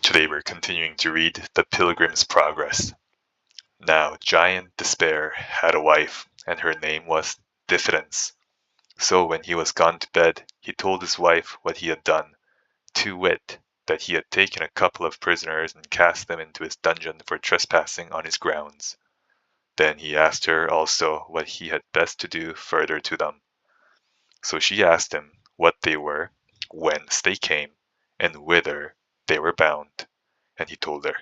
Today we're continuing to read The Pilgrim's Progress. Now, Giant Despair had a wife, and her name was Diffidence. So when he was gone to bed, he told his wife what he had done, to wit, that he had taken a couple of prisoners and cast them into his dungeon for trespassing on his grounds. Then he asked her also what he had best to do further to them. So she asked him what they were, whence they came, and whither they were bound, and he told her.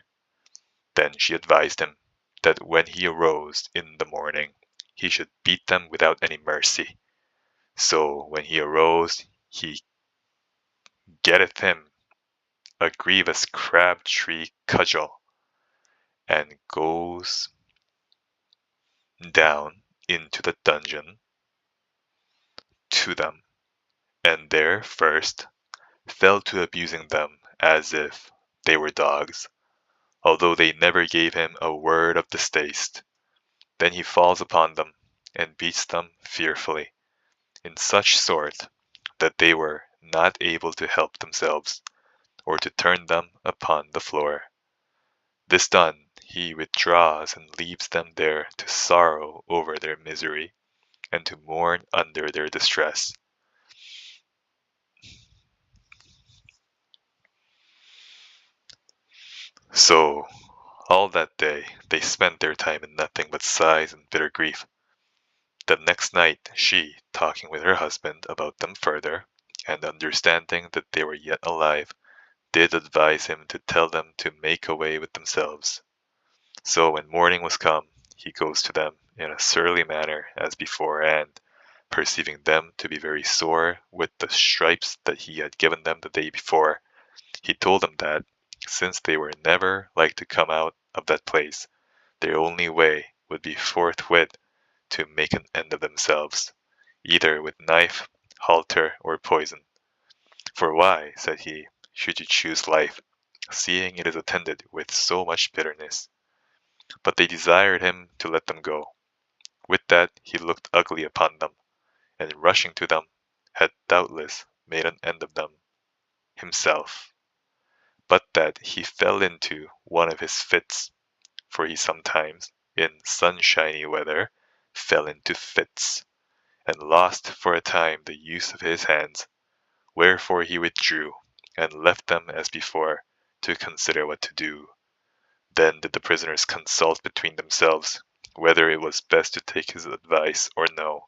Then she advised him that when he arose in the morning, he should beat them without any mercy. So when he arose, he getteth him a grievous crab-tree cudgel, and goes down into the dungeon to them, and there first fell to abusing them as if they were dogs, although they never gave him a word of distaste. Then he falls upon them, and beats them fearfully, in such sort that they were not able to help themselves, or to turn them upon the floor. This done, he withdraws and leaves them there to sorrow over their misery, and to mourn under their distress. So, all that day, they spent their time in nothing but sighs and bitter grief. The next night, she, talking with her husband about them further, and understanding that they were yet alive, did advise him to tell them to make away with themselves. So when morning was come, he goes to them in a surly manner as before, and, perceiving them to be very sore with the stripes that he had given them the day before, he told them that, since they were never like to come out of that place, their only way would be forthwith to make an end of themselves, either with knife, halter, or poison. For why, said he, should you choose life, seeing it is attended with so much bitterness? But they desired him to let them go. With that he looked ugly upon them, and rushing to them, had doubtless made an end of them himself, but that he fell into one of his fits, for he sometimes, in sunshiny weather, fell into fits, and lost for a time the use of his hands, wherefore he withdrew, and left them as before, to consider what to do. Then did the prisoners consult between themselves whether it was best to take his advice or no,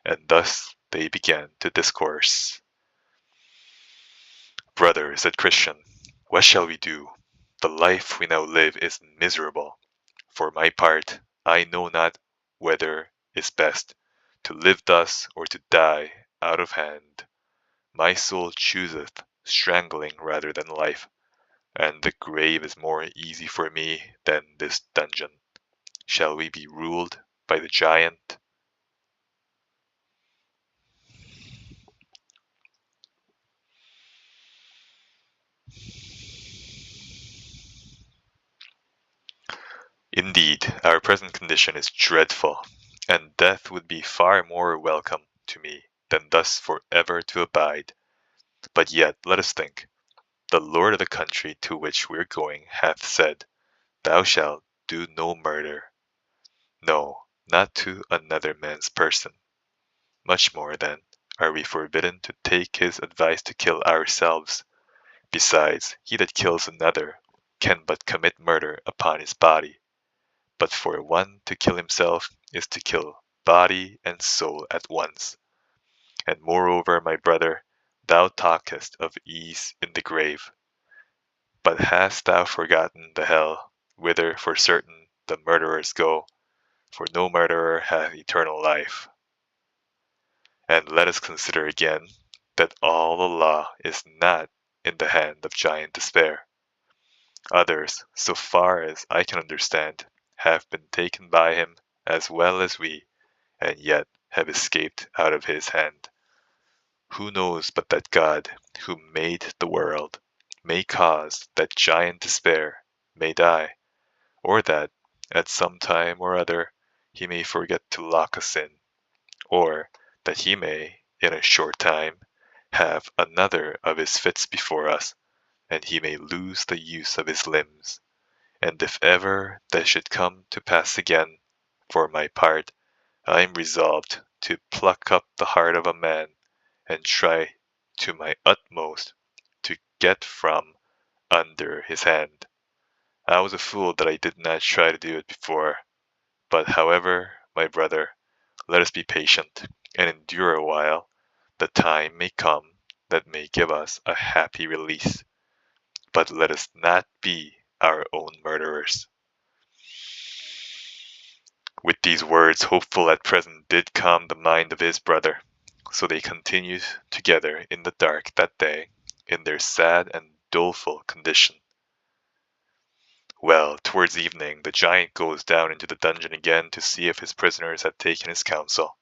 and thus they began to discourse. Brother, said Christian, what shall we do? The life we now live is miserable. For my part, I know not whether is best, to live thus or to die out of hand. My soul chooseth strangling rather than life, and the grave is more easy for me than this dungeon. Shall we be ruled by the giant? Indeed, our present condition is dreadful, and death would be far more welcome to me than thus for ever to abide. But yet, let us think. The lord of the country to which we are going hath said, Thou shalt do no murder. No, not to another man's person. Much more, then, are we forbidden to take his advice to kill ourselves. Besides, he that kills another can but commit murder upon his body. But for one to kill himself is to kill body and soul at once. And moreover, my brother, thou talkest of ease in the grave. But hast thou forgotten the hell, whither for certain the murderers go? For no murderer hath eternal life. And let us consider again that all the law is not in the hand of Giant Despair. Others, so far as I can understand, have been taken by him as well as we, and yet have escaped out of his hand. Who knows but that God, who made the world, may cause that Giant Despair may die, or that, at some time or other, he may forget to lock us in, or that he may, in a short time, have another of his fits before us, and he may lose the use of his limbs. And if ever that should come to pass again, for my part, I am resolved to pluck up the heart of a man and try to my utmost to get from under his hand. I was a fool that I did not try to do it before. But however, my brother, let us be patient and endure a while. The time may come that may give us a happy release, but let us not be our own murderers. With these words, Hopeful at present did calm the mind of his brother. So they continued together in the dark that day, in their sad and doleful condition. Well, towards evening, the giant goes down into the dungeon again to see if his prisoners had taken his counsel.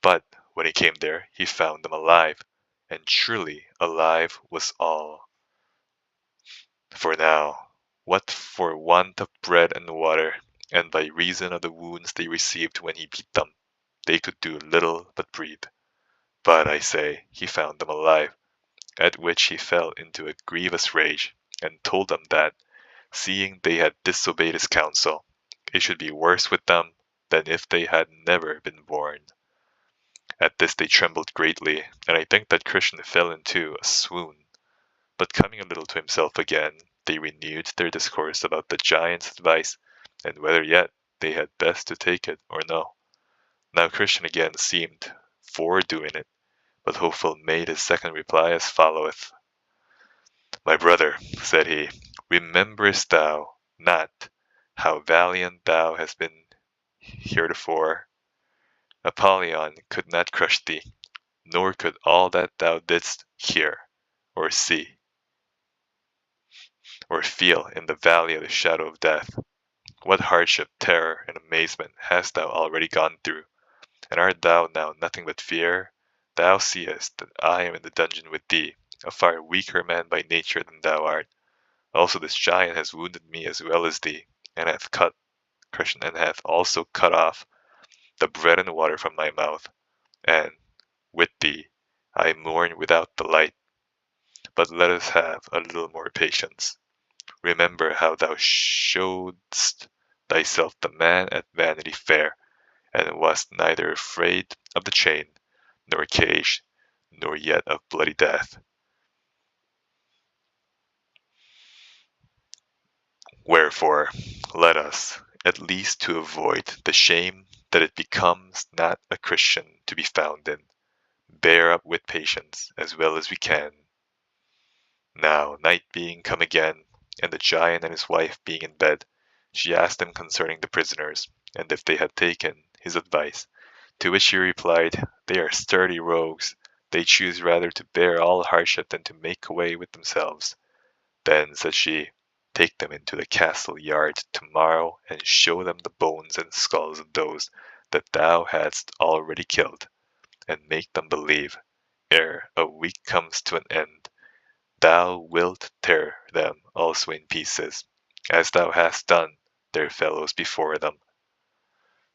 But when he came there, he found them alive, and truly alive was all. For now, what for want of bread and water, and by reason of the wounds they received when he beat them, they could do little but breathe. But I say, he found them alive, at which he fell into a grievous rage, and told them that, seeing they had disobeyed his counsel, it should be worse with them than if they had never been born. At this they trembled greatly, and I think that Christian fell into a swoon. But coming a little to himself again, they renewed their discourse about the giant's advice, and whether yet they had best to take it or no. Now Christian again seemed for doing it, but Hopeful made his second reply as followeth. My brother, said he, rememberest thou not how valiant thou hast been heretofore? Apollyon could not crush thee, nor could all that thou didst hear, or see, or feel in the valley of the shadow of death. What hardship, terror, and amazement hast thou already gone through, and art thou now nothing but fear? Thou seest that I am in the dungeon with thee, a far weaker man by nature than thou art. Also this giant has wounded me as well as thee, and hath also cut off the bread and water from my mouth, and with thee I mourn without the light. But let us have a little more patience. Remember how thou showedst thyself the man at Vanity Fair, and wast neither afraid of the chain, nor cage, nor yet of bloody death. Wherefore, let us, at least to avoid the shame that it becomes not a Christian to be found in, bear up with patience as well as we can. Now, night being come again, and the giant and his wife being in bed, she asked him concerning the prisoners, and if they had taken his advice. To which he replied, They are sturdy rogues. They choose rather to bear all hardship than to make away with themselves. Then said she, Take them into the castle yard tomorrow, and show them the bones and skulls of those that thou hadst already killed, and make them believe, ere a week comes to an end, thou wilt tear them also in pieces, as thou hast done their fellows before them.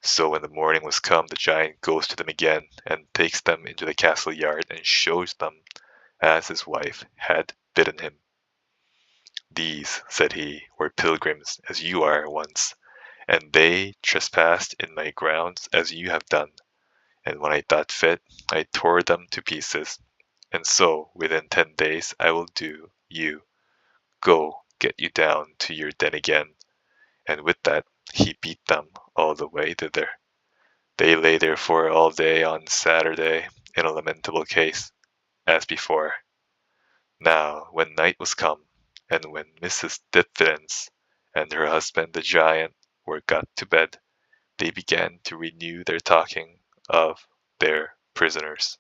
So when the morning was come, the giant goes to them again, and takes them into the castle yard, and shows them as his wife had bidden him. These, said he, were pilgrims, as you are once, and they trespassed in my grounds as you have done. And when I thought fit, I tore them to pieces. And so, within 10 days, I will do you. Go, get you down to your den again. And with that, he beat them all the way thither. They lay therefore all day on Saturday in a lamentable case, as before. Now, when night was come, and when Mrs. Diffidence and her husband the giant were got to bed, they began to renew their talking of their prisoners.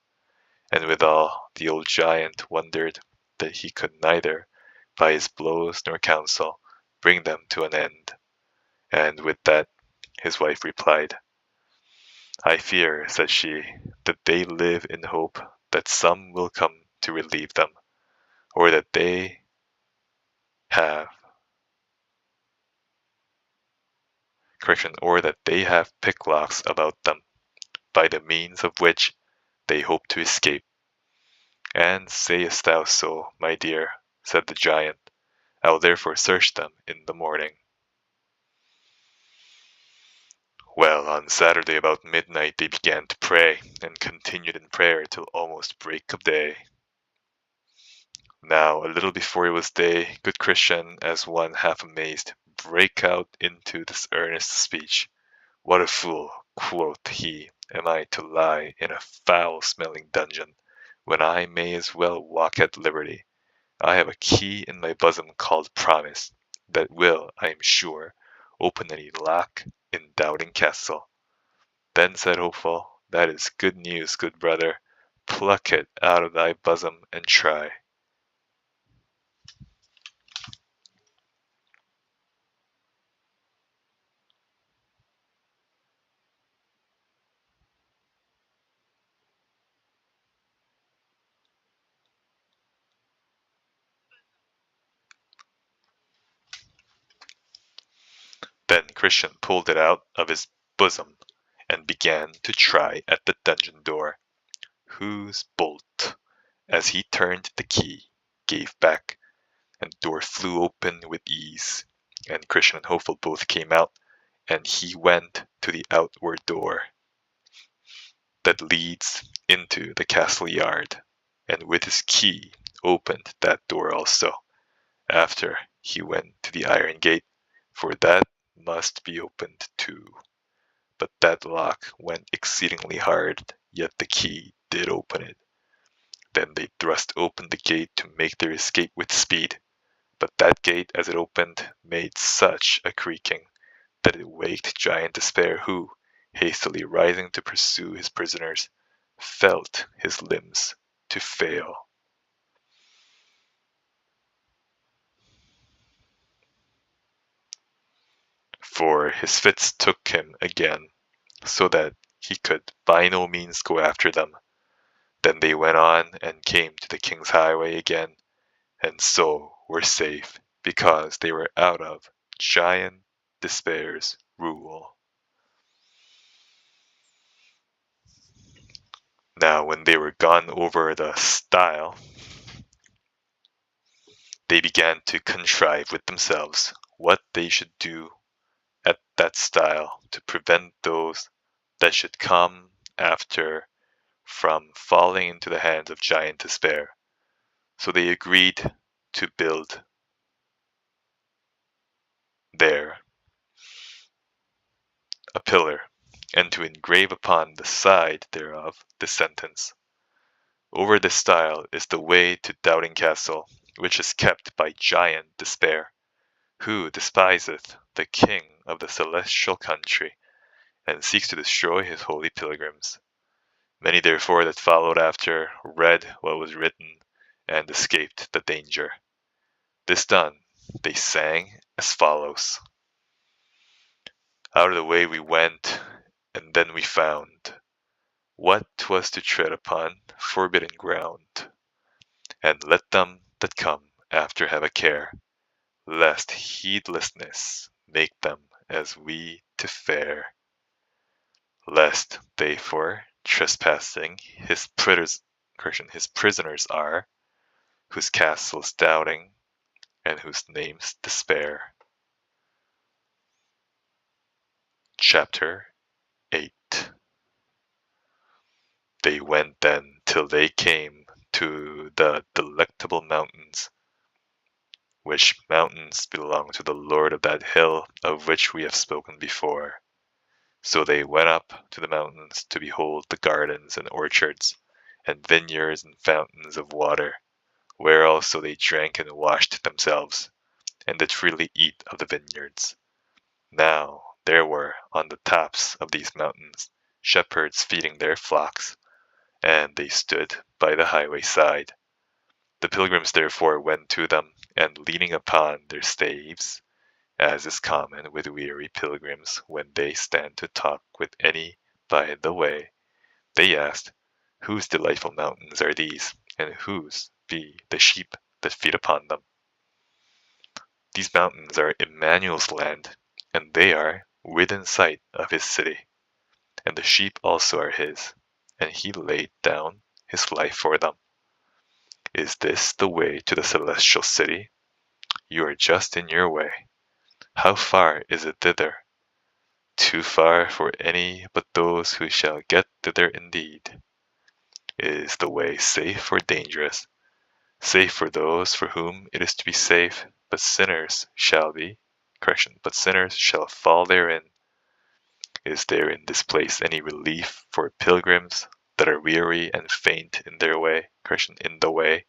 And withal the old giant wondered that he could neither by his blows nor counsel bring them to an end. And with that his wife replied, I fear, said she, that they live in hope that some will come to relieve them, or that they have picklocks about them, by the means of which they hope to escape. And sayest thou so, my dear? Said the giant. I'll therefore search them in the morning. Well, on Saturday about midnight they began to pray, and continued in prayer till almost break of day. Now, a little before it was day, good Christian, as one half amazed, brake out into this earnest speech. What a fool, quoth he, am I to lie in a foul-smelling dungeon, when I may as well walk at liberty. I have a key in my bosom called Promise, that will, I am sure, open any lock in Doubting Castle. Then said Hopeful, that is good news, good brother. Pluck it out of thy bosom and try. Then Christian pulled it out of his bosom and began to try at the dungeon door, whose bolt, as he turned the key, gave back, and the door flew open with ease, and Christian and Hopeful both came out, and he went to the outward door that leads into the castle yard, and with his key opened that door also. After he went to the iron gate, for that must be opened too. But that lock went exceedingly hard, yet the key did open it. Then they thrust open the gate to make their escape with speed. But that gate, as it opened, made such a creaking that it waked Giant Despair, who, hastily rising to pursue his prisoners, felt his limbs to fail. For his fits took him again, so that he could by no means go after them. Then they went on and came to the King's Highway again, and so were safe, because they were out of Giant Despair's rule. Now, when they were gone over the stile, they began to contrive with themselves what they should do at that stile to prevent those that should come after from falling into the hands of Giant Despair. So they agreed to build there a pillar, and to engrave upon the side thereof the sentence, Over this stile is the way to Doubting Castle, which is kept by Giant Despair, who despiseth the King of the Celestial Country, and seeks to destroy his holy pilgrims. Many therefore that followed after read what was written, and escaped the danger. This done, they sang as follows. Out of the way we went, and then we found what 'twas to tread upon forbidden ground. And let them that come after have a care, lest heedlessness make them as we to fare. Lest they for trespassing his prisoners are, whose castle's doubting, and whose name's despair. Chapter 8. They went then till they came to the Delectable Mountains, which mountains belong to the lord of that hill of which we have spoken before. So they went up to the mountains to behold the gardens and orchards, and vineyards and fountains of water, where also they drank and washed themselves, and did freely eat of the vineyards. Now there were on the tops of these mountains shepherds feeding their flocks, and they stood by the highway side. The pilgrims therefore went to them, and leaning upon their staves, as is common with weary pilgrims when they stand to talk with any by the way, they asked, Whose delightful mountains are these, and whose be the sheep that feed upon them? These mountains are Emmanuel's land, and they are within sight of his city, and the sheep also are his, and he laid down his life for them. Is this the way to the celestial city? You are just in your way. How far is it thither? Too far for any but those who shall get thither indeed. Is the way safe or dangerous? Safe for those for whom it is to be safe, but sinners shall be. Correction, but sinners shall fall therein. Is there in this place any relief for pilgrims that are weary and faint in their way? Correction, in the way.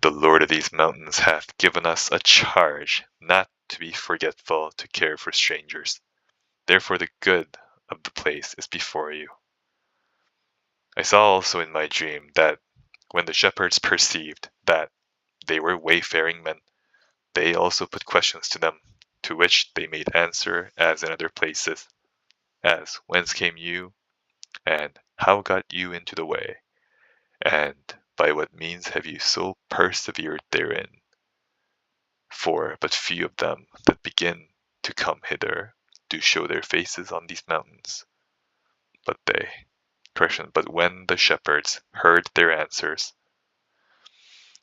The Lord of these mountains hath given us a charge not to be forgetful to care for strangers. Therefore the good of the place is before you. I saw also in my dream that when the shepherds perceived that they were wayfaring men, they also put questions to them, to which they made answer as in other places, as whence came you, and how got you into the way, and by what means have you so persevered therein? For but few of them that begin to come hither do show their faces on these mountains. But when the shepherds heard their answers,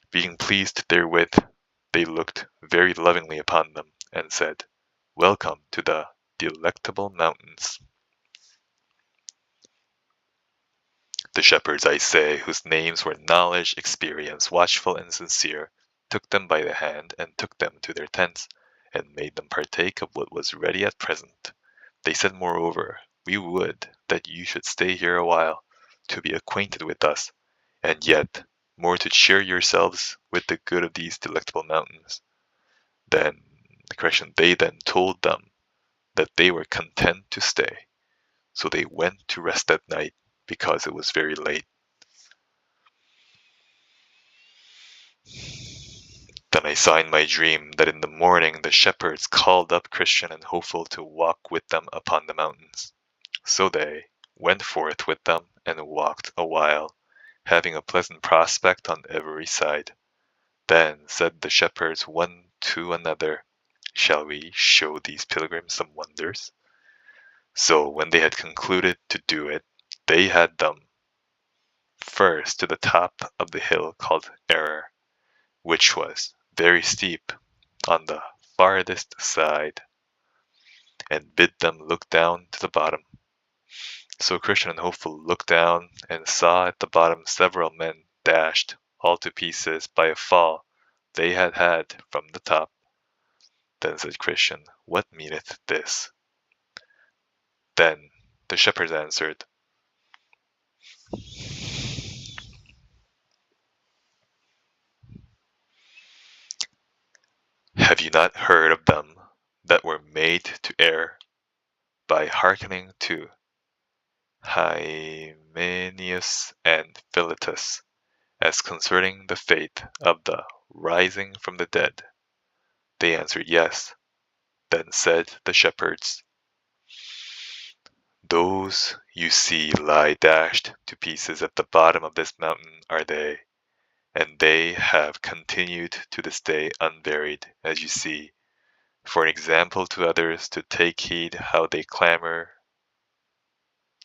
being pleased therewith, they looked very lovingly upon them, and said, Welcome to the delectable mountains. The shepherds, I say, whose names were Knowledge, Experience, Watchful, and Sincere, took them by the hand, and took them to their tents, and made them partake of what was ready at present. They said moreover, We would that you should stay here a while, to be acquainted with us, and yet more to cheer yourselves with the good of these delectable mountains. They then told them that they were content to stay. So they went to rest that night, because it was very late. Then I saw in my dream that in the morning the shepherds called up Christian and Hopeful to walk with them upon the mountains. So they went forth with them and walked a while, having a pleasant prospect on every side. Then said the shepherds one to another, Shall we show these pilgrims some wonders? So when they had concluded to do it, they had them first to the top of the hill called Error, which was very steep on the farthest side, and bid them look down to the bottom. So Christian and Hopeful looked down and saw at the bottom several men dashed all to pieces by a fall they had had from the top. Then said Christian, What meaneth this? Then the shepherds answered, Have you not heard of them that were made to err by hearkening to Hymenaeus and Philetus as concerning the faith of the rising from the dead? They answered, Yes. Then said the shepherds, Those you see lie dashed to pieces at the bottom of this mountain are they, and they have continued to this day unburied, as you see, for an example to others to take heed how they clamber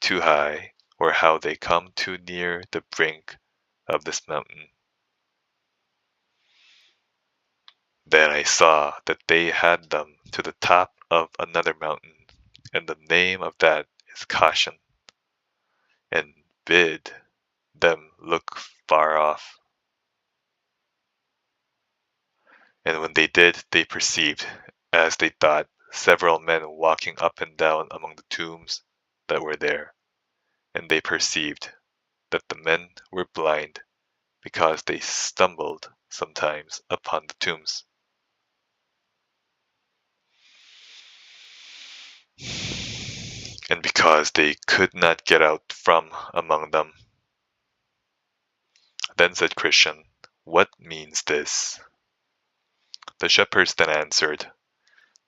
too high, or how they come too near the brink of this mountain. Then I saw that they had them to the top of another mountain, and the name of that is Caution, and bid them look far off. And when they did, they perceived, as they thought, several men walking up and down among the tombs that were there. And they perceived that the men were blind, because they stumbled sometimes upon the tombs. And because they could not get out from among them. Then said Christian, What means this? The shepherds then answered,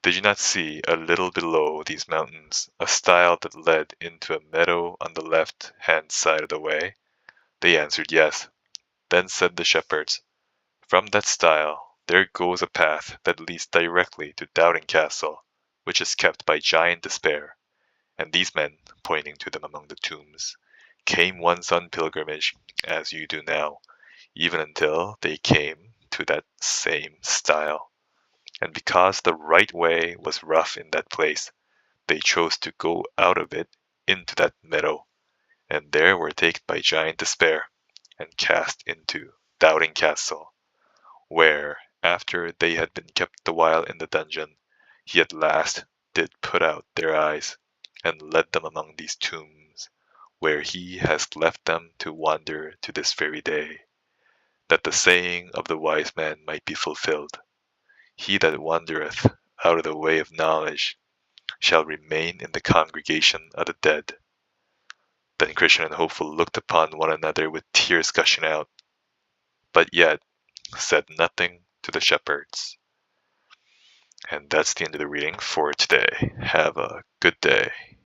Did you not see a little below these mountains a stile that led into a meadow on the left-hand side of the way? They answered, Yes. Then said the shepherds, From that stile there goes a path that leads directly to Doubting Castle, which is kept by Giant Despair. And these men, pointing to them among the tombs, came once on pilgrimage, as you do now, even until they came to to that same style. And because the right way was rough in that place, they chose to go out of it into that meadow, and there were taken by giant despair, and cast into Doubting Castle, where, after they had been kept a while in the dungeon, he at last did put out their eyes, and led them among these tombs, where he has left them to wander to this very day, that the saying of the wise man might be fulfilled, he that wandereth out of the way of knowledge shall remain in the congregation of the dead. Then Christian and Hopeful looked upon one another with tears gushing out, but yet said nothing to the shepherds. And that's the end of the reading for today. Have a good day.